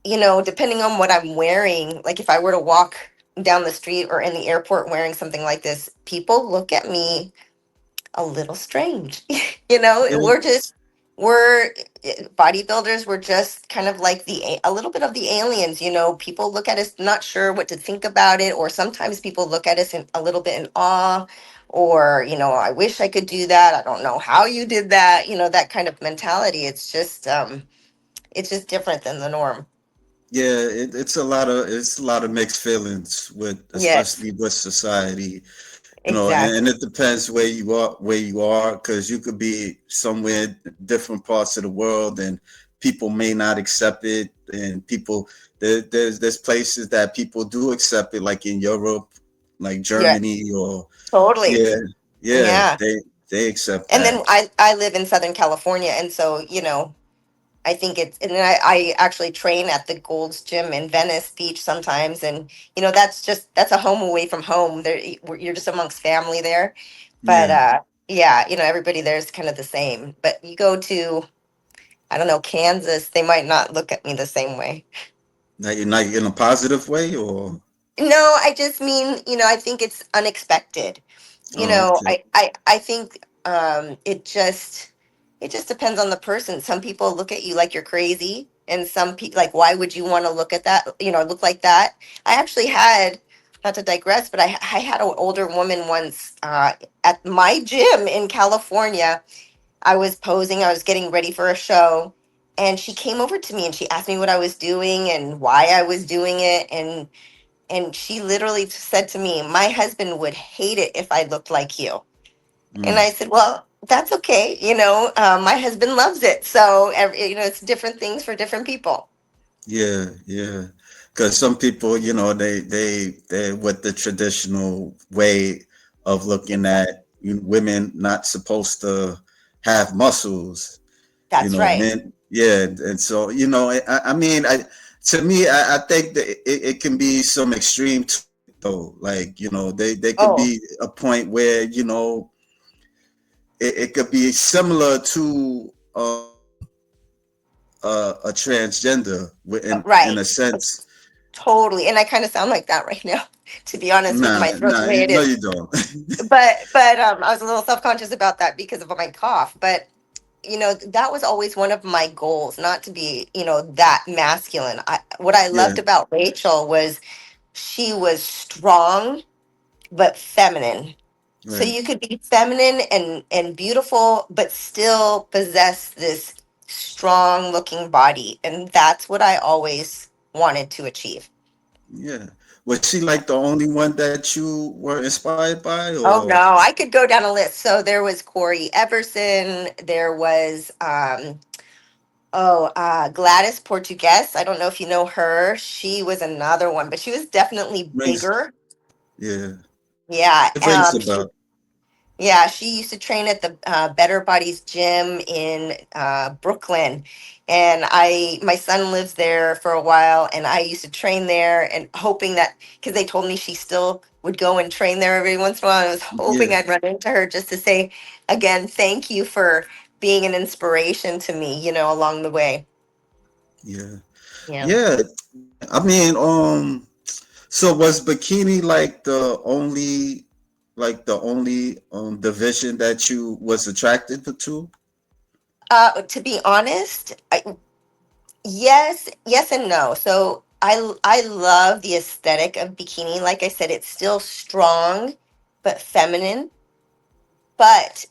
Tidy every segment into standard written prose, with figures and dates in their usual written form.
depending on what I'm wearing, like if I were to walk down the street or in the airport wearing something like this, people look at me a little strange. Yeah, We're bodybuilders. We're just kind of like a little bit of the aliens. People look at us not sure what to think about it, or sometimes people look at us a little bit in awe, or I wish I could do that. I don't know how you did that. That kind of mentality. It's just different than the norm. yeah, it's a lot of mixed feelings with, Yes, especially with society, and exactly. it depends where you are, because you could be somewhere in different parts of the world, and people may not accept it, and there's places that people do accept it, like in Europe, like Yeah, Germany, or totally. yeah, yeah, Yeah. they accept And that. then I live in Southern California, and so I think and then I actually train at the Gold's Gym in Venice Beach sometimes, and that's a home away from home. There, you're just amongst family there, but Yeah, yeah, everybody there's kind of the same. But you go to, I don't know, Kansas, they might not look at me the same way. not in a positive way, or No, I just mean, I think it's unexpected. oh, okay, I think it just depends on the person. Some people look at you like you're crazy, and some people like, why would you want to look at that, look like that? I actually had, not to digress, but I had an older woman once at my gym in California. I was posing, I was getting ready for a show, and she came over to me and she asked me what I was doing and why I was doing it, and she literally said to me, my husband would hate it if I looked like you. And mm, I said, well, that's okay. My husband loves it. So, it's different things for different people. yeah, yeah. Because some people, they with the traditional way of looking Exactly. at women not supposed to have muscles, That's right. men, yeah, and so I mean, to me, I think that it can be some extreme to it, though. Like, they could Oh, be a point where it could be similar to a transgender in right. a sense. Totally. And I kind of sound like that right now, to be honest, with Nah, my throat the nah, way it no, is. you don't. But I was a little self-conscious about that because of my cough. But that was always one of my goals, not to be, that masculine. What I Yeah, loved about Rachel was she was strong but feminine. So right. you could be feminine and beautiful, but still possess this strong looking body. And that's what I always wanted to achieve. Yeah. Was she like the only one that you were inspired by, Oh or? no, I could go down a list. So there was Corey Everson. There was Gladys Portugues. I don't know if you know her. She was another one, but she was definitely Rings? bigger. Yeah, Yeah. it rings about. Yeah, she used to train at the Better Bodies gym in Brooklyn, and my son lives there for a while, and I used to train there, and hoping that because they told me she still would go and train there every once in a while. I was hoping Yeah, I'd run into her just to say again, thank you for being an inspiration to me, along the way. yeah, Yeah. yeah. I mean, so was bikini like the only division that you was attracted to? To be honest, yes, yes and no. So I love the aesthetic of bikini. Like I said, it's still strong but feminine. But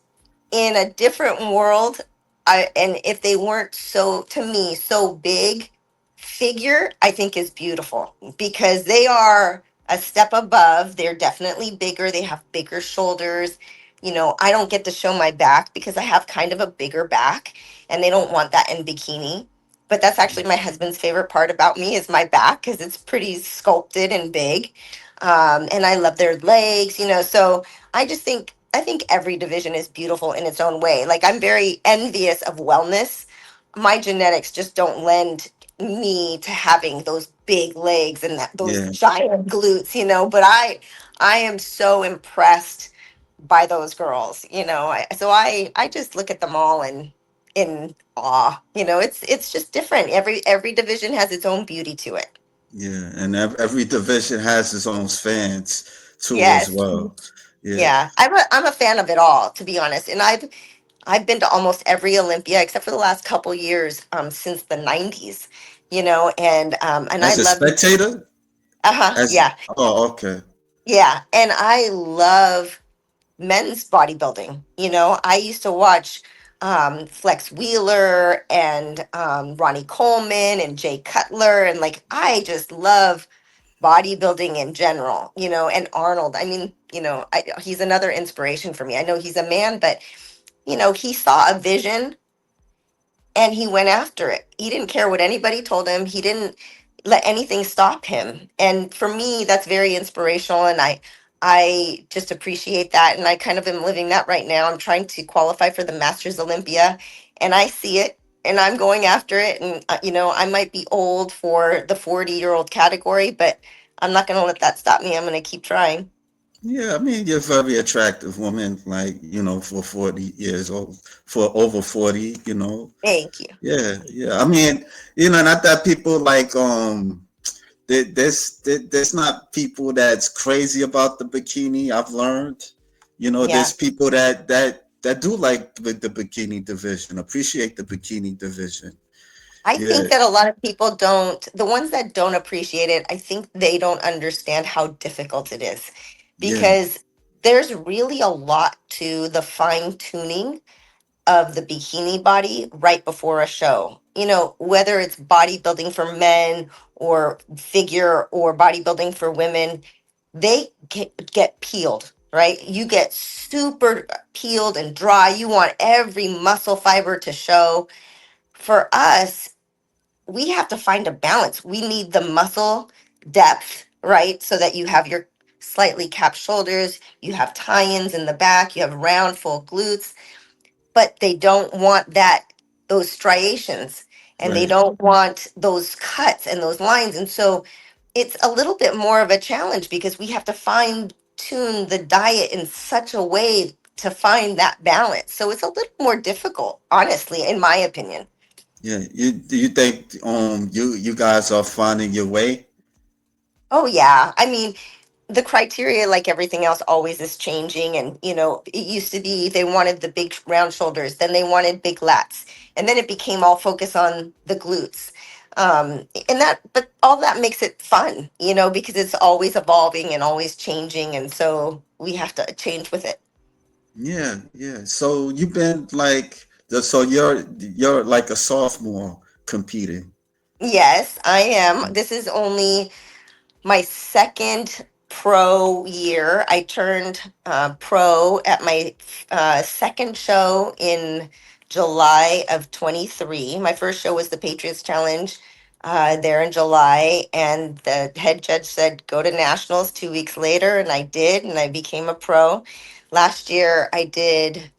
in a different world, and if they weren't so, to me, so big, figure I think is beautiful because they are a step above. They're definitely bigger. They have bigger shoulders. I don't get to show my back because I have kind of a bigger back, and they don't want that in bikini. But that's actually my husband's favorite part about me is my back because it's pretty sculpted and big. And I love their legs, so I think every division is beautiful in its own way. Like I'm very envious of wellness. My genetics just don't lend me to having those big legs and those Yeah, giant glutes, but I am so impressed by those girls. So I just look at them all, and in awe. It's just different. Every division has its own beauty to it. Yeah, and every division has its own fans too as Yes. well. Yeah, Yeah. I'm a fan of it all, to be honest. And I've been to almost every Olympia except for the last couple years, since the 90s, and I as a love the spectator, uh-huh, as yeah. oh, okay, Yeah, and I love men's bodybuilding. I used to watch Flex Wheeler and Ronnie Coleman and Jay Cutler, and like I just love bodybuilding in general. And Arnold. I mean, he's another inspiration for me. I know he's a man, but he saw a vision and he went after it. He didn't care what anybody told him. He didn't let anything stop him. And for me, that's very inspirational. And I just appreciate that. And I kind of am living that right now. I'm trying to qualify for the Masters Olympia, and I see it. And I'm going after it. And, I might be old for the 40-year-old category, but I'm not going to let that stop me. I'm going to keep trying. yeah. I mean, you're a very attractive woman, like for 40 years old, for over 40. Thank you. Yeah, yeah. I mean, not that people like there's not people that's crazy about the bikini. I've learned, Yeah. there's people that do like the bikini division, appreciate the bikini division. I Yeah, think that a lot of people don't, the ones that don't appreciate it, I think they don't understand how difficult it is yeah, because there's really a lot to the fine tuning of the bikini body right before a show. Whether it's bodybuilding for men or figure or bodybuilding for women, they get peeled, right? You get super peeled and dry. You want every muscle fiber to show. For us, we have to find a balance. We need the muscle depth, right? So that you have your slightly capped shoulders, you have tie-ins in the back, you have round full glutes, but they don't want those striations, and they right. don't want those cuts and those lines. And so it's a little bit more of a challenge because we have to fine tune the diet in such a way to find that balance. So it's a little more difficult, honestly, in my opinion. Yeah, do you think you guys are finding your way? Oh yeah. I mean, the criteria, like everything else, always is changing. And it used to be they wanted the big round shoulders, then they wanted big lats, and then it became all focus on the glutes. And that, but all that makes it fun, because it's always evolving and always changing, and so we have to change with it. Yeah, yeah. So you've been like so you're like a sophomore competing. Yes, I am. This is only my second pro year. I turned pro at my second show in July of 23. My first show was the Patriots Challenge there in July, and the head judge said, go to nationals 2 weeks later, and I did, and I became a pro. Last year, I did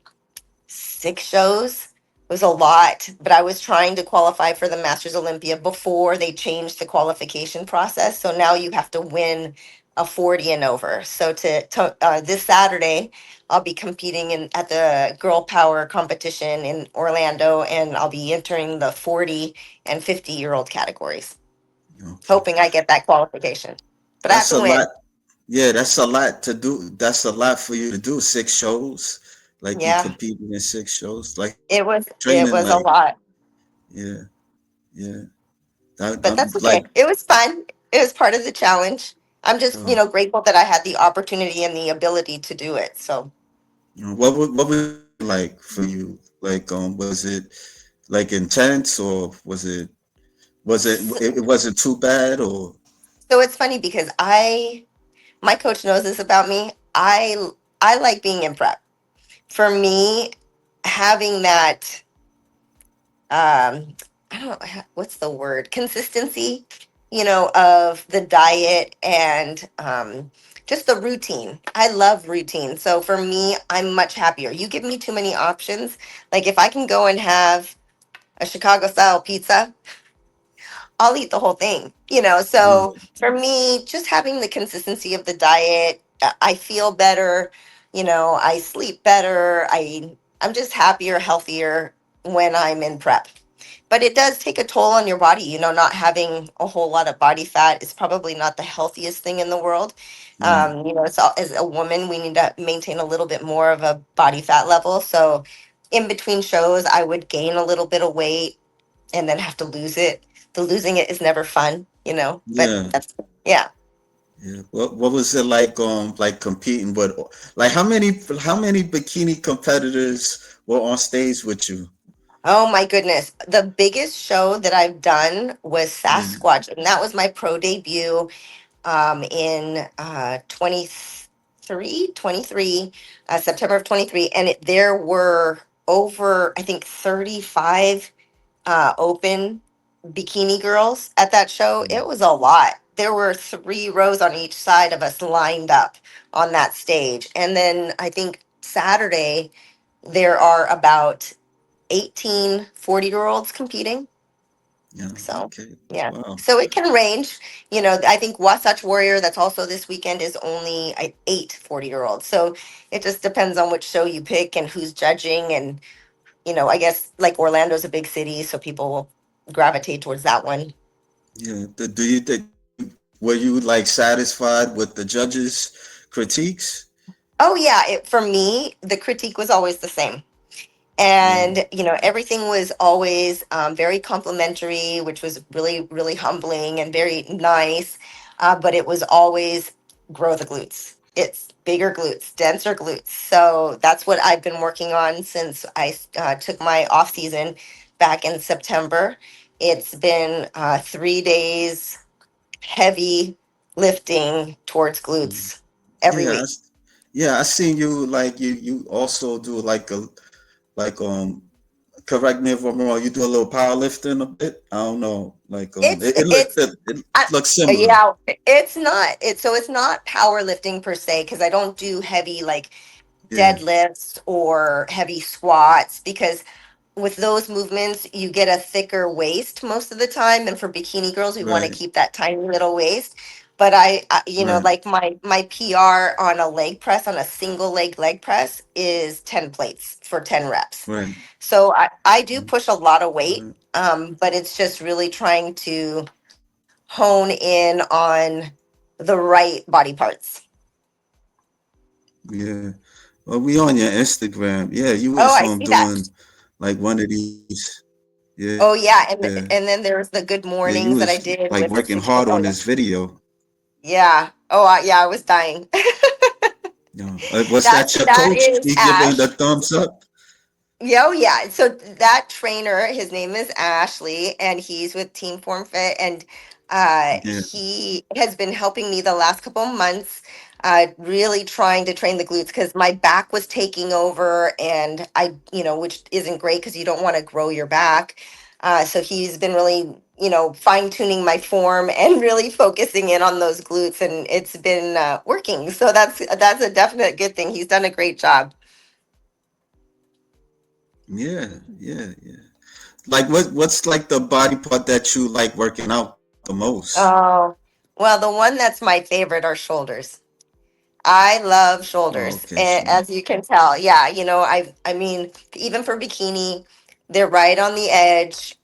6 shows. It was a lot, but I was trying to qualify for the Masters Olympia before they changed the qualification process. So now you have to win a 40 and over. So this Saturday, I'll be competing at the Girl Power competition in Orlando, and I'll be entering the 40 and 50-year-old categories, Okay. hoping I get that qualification. But I have That's to a win. lot. Yeah, that's a lot to do. That's a lot for you to do. 6 shows. Like you Yeah, competing in 6 shows. Like it was it training was a like lot. yeah, yeah. But I'm that's okay. like It was fun. It was part of the challenge. I'm just, uh, grateful that I had the opportunity and the ability to do it. So, what was it like for you? Like was it like intense or so, it wasn't too bad or so it's funny because my coach knows this about me. I like being in prep. For me, having that, I don't know, what's the word, consistency, of the diet and just the routine. I love routine. So for me, I'm much happier. You give me too many options. Like if I can go and have a Chicago style pizza, I'll eat the whole thing. So yeah, for me, just having the consistency of the diet, I feel better, I sleep better. I'm just happier, healthier, when I'm in prep. But it does take a toll on your body. Not having a whole lot of body fat is probably not the healthiest thing in the world. Right. As a woman, we need to maintain a little bit more of a body fat level. So in between shows, I would gain a little bit of weight and then have to lose it. The losing it is never fun. But Yeah. that's, yeah. Yeah. What was it like competing with like how many bikini competitors were on stage with you? Oh my goodness. The biggest show that I've done was Yeah. Sasquatch, and that was my pro debut in 23, September of 23. And there were over, I think, 35 open bikini girls at that show. Mm. It was a lot. There were 3 rows on each side of us lined up on that stage. And then I think Saturday, there are about 18 40-year olds competing. Yeah. So, Okay. yeah. Wow. So it can range. I think Wasatch Warrior, that's also this weekend, is only 8 40-year olds. So it just depends on which show you pick and who's judging. And, I guess like Orlando's a big city, so people will gravitate towards that one. Yeah. Do you think were you like satisfied with the judges' critiques? Oh, yeah. For me, the critique was always the same. Yeah. And everything was always very complimentary, which was really really humbling and very nice, but it was always grow the glutes. It's bigger glutes, denser glutes. So that's what I've been working on since I took my off season back in September. It's been 3 days heavy lifting towards Mm. glutes every Yeah. week. Yeah. I seen you like you also do like a like correct me if I'm wrong. You do a little powerlifting a bit. I don't know. Like it's it it's it I, looks similar. yeah, it's not. It's not powerlifting per se because I don't do heavy like Yeah. deadlifts or heavy squats because with those movements you get a thicker waist most of the time, and for bikini girls we want to Right. keep that tiny little waist. But Right. like my PR on a leg press, on a single leg press, is 10 plates for 10 reps. Right. So I do Right. push a lot of weight, Right. but it's just really trying to hone in on the right body parts. Yeah. Well, we on your Instagram. Yeah, you Oh, was I see that. doing like one of these. Oh Yeah. yeah, and then there's the good Yeah, you mornings that I was did like with working hard oh on yeah. this video. Yeah. Oh yeah, I was dying. Yeah. Was That's that your that coach? is He giving the Ash. thumbs up? Yeah, oh yeah. So that trainer, his name is Ashley, and he's with Team Form Fit, and Yeah. he has been helping me the last couple of months, really trying to train the glutes because my back was taking over, and which isn't great because you don't want to grow your back. So he's been really, fine tuning my form and really focusing in on those glutes, and it's been working. So that's a definite good thing. He's done a great job. Yeah. Yeah. Yeah. Like what's like the body part that you like working out the most? Oh, well, the one that's my favorite are shoulders. I love Oh, shoulders, okay, and sure. as you can tell, yeah, I mean, even for bikini, they're right on the edge.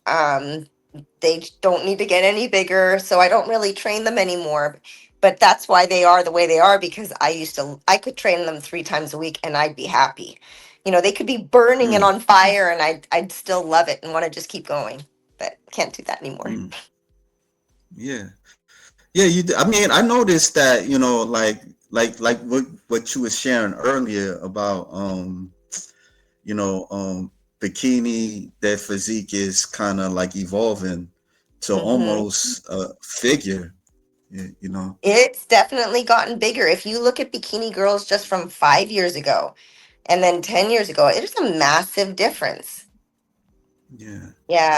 They don't need to get any bigger, so I don't really train them anymore. But that's why they are the way they are because I could train them 3 times a week and I'd be happy. They could be burning and Mm, on fire, and I'd still love it and want to just keep going, but can't do that anymore. mm, yeah. Yeah, I mean, I noticed that, like what you were sharing earlier about you know, bikini, their physique is kind of like evolving to Hmm. almost a figure, you know. It's definitely gotten bigger. If you look at bikini girls just from 5 years ago and then 10 years ago, it is a massive difference. Yeah. Yeah.